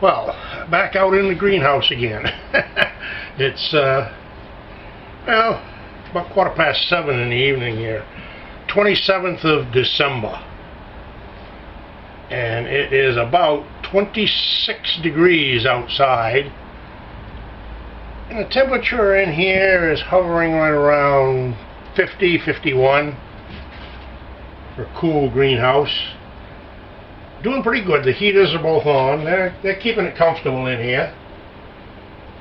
Well, back out in the greenhouse again. It's, well, about 7:15 in the evening here. 27th of December. And it is about 26 degrees outside. And the temperature in here is hovering right around 50, 51 for a cool greenhouse. Doing pretty good. The heaters are both on. They're keeping it comfortable in here.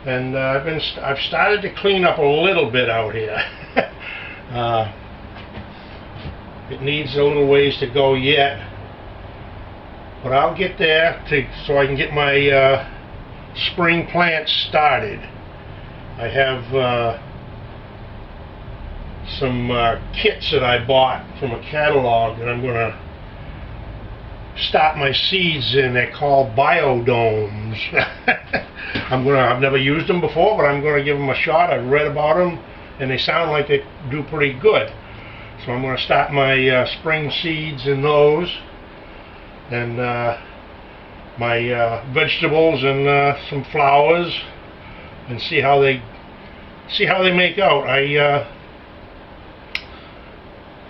And I've started to clean up a little bit out here. It needs a little ways to go yet, but I'll get there so I can get my spring plants started. I have some kits that I bought from a catalog that I'm going to start my seeds in. They're called biodomes. I've never used them before, but I'm going to give them a shot. I've read about them, and they sound like they do pretty good. So I'm going to start my spring seeds in those, and my vegetables and some flowers, and see how they make out.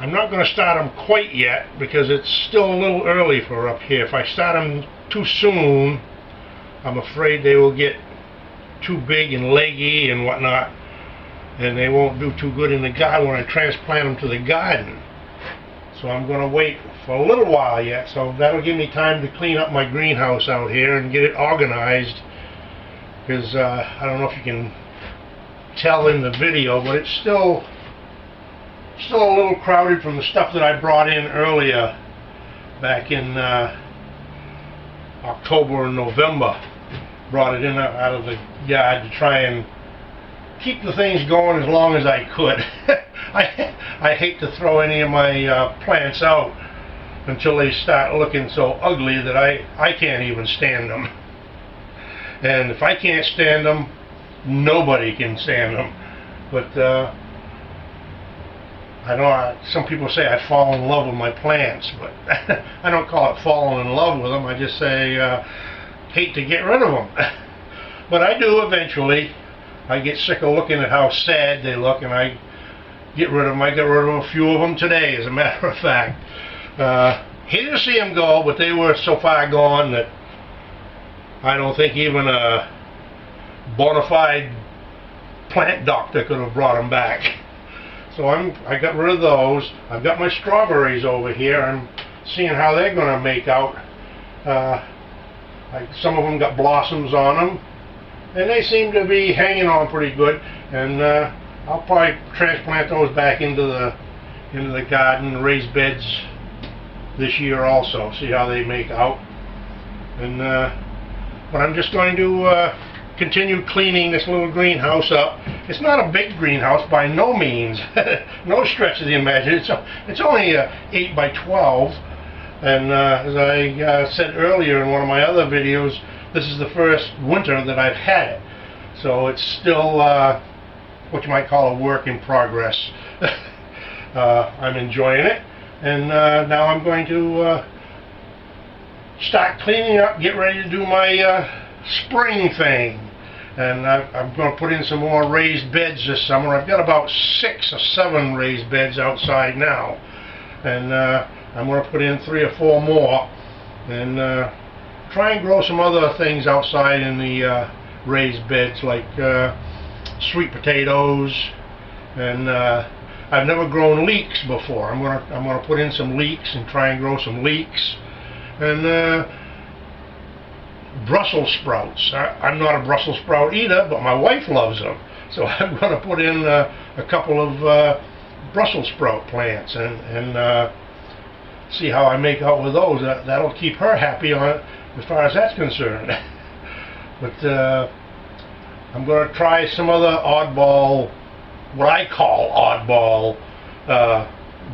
I'm not going to start them quite yet because it's still a little early for up here. If I start them too soon, I'm afraid they will get too big and leggy and whatnot, and they won't do too good in the garden when I transplant them to the garden. So I'm going to wait for a little while yet, so that'll give me time to clean up my greenhouse out here and get it organized, because I don't know if you can tell in the video, but it's still a little crowded from the stuff that I brought in earlier back in October and November. Brought it in out of the yard to try and keep the things going as long as I could. I hate to throw any of my plants out until they start looking so ugly that I can't even stand them. And if I can't stand them, nobody can stand them. But I know some people say I fall in love with my plants, but I don't call it falling in love with them. I just say hate to get rid of them. But I do eventually. I get sick of looking at how sad they look, and I get rid of them. I got rid of a few of them today, as a matter of fact. Hated to see them go, but they were so far gone that I don't think even a bona fide plant doctor could have brought them back. So I got rid of those. I've got my strawberries over here. I'm seeing how they're going to make out. Some of them got blossoms on them, and they seem to be hanging on pretty good. And I'll probably transplant those back into the garden, raised beds this year also. See how they make out. And but I'm just going to continue cleaning this little greenhouse up. It's not a big greenhouse by no means. No stretch of the imagination. It's only 8 by 12. And as I said earlier in one of my other videos, this is the first winter that I've had it. So it's still what you might call a work in progress. I'm enjoying it. And now I'm going to start cleaning up, get ready to do my spring thing. And I'm going to put in some more raised beds this summer. I've got about 6 or 7 raised beds outside now. And I'm going to put in 3 or 4 more. And try and grow some other things outside in the raised beds, like sweet potatoes. And I've never grown leeks before. I'm going to put in some leeks and try and grow some leeks. And Brussels sprouts. I'm not a Brussels sprout eater, but my wife loves them. So I'm going to put in a couple of Brussels sprout plants and see how I make out with those. That'll keep her happy on as far as that's concerned. But I'm going to try some other oddball, what I call oddball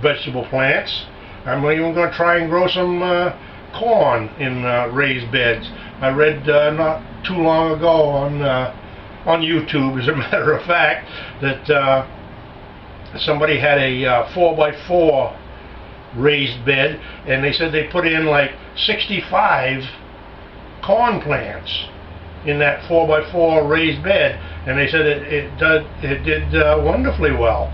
vegetable plants. I'm even going to try and grow some corn in raised beds. I read not too long ago on YouTube, as a matter of fact, that somebody had a 4x4 raised bed, and they said they put in like 65 corn plants in that 4x4 raised bed, and they said it did wonderfully well.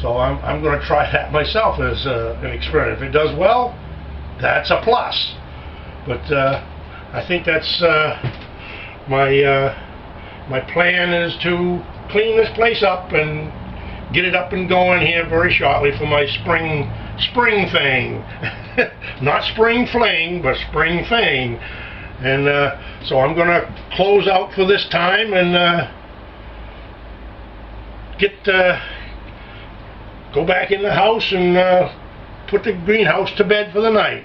So I'm going to try that myself as an experiment. If it does well, that's a plus. But I think that's my plan is to clean this place up and get it up and going here very shortly for my spring thing. Not spring fling, but spring thing. And so I'm going to close out for this time and go back in the house and put the greenhouse to bed for the night.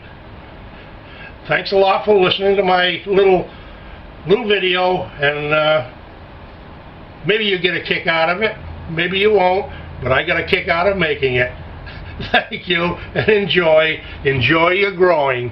Thanks a lot for listening to my little video, and maybe you get a kick out of it, maybe you won't, but I got a kick out of making it. Thank you, and enjoy your growing.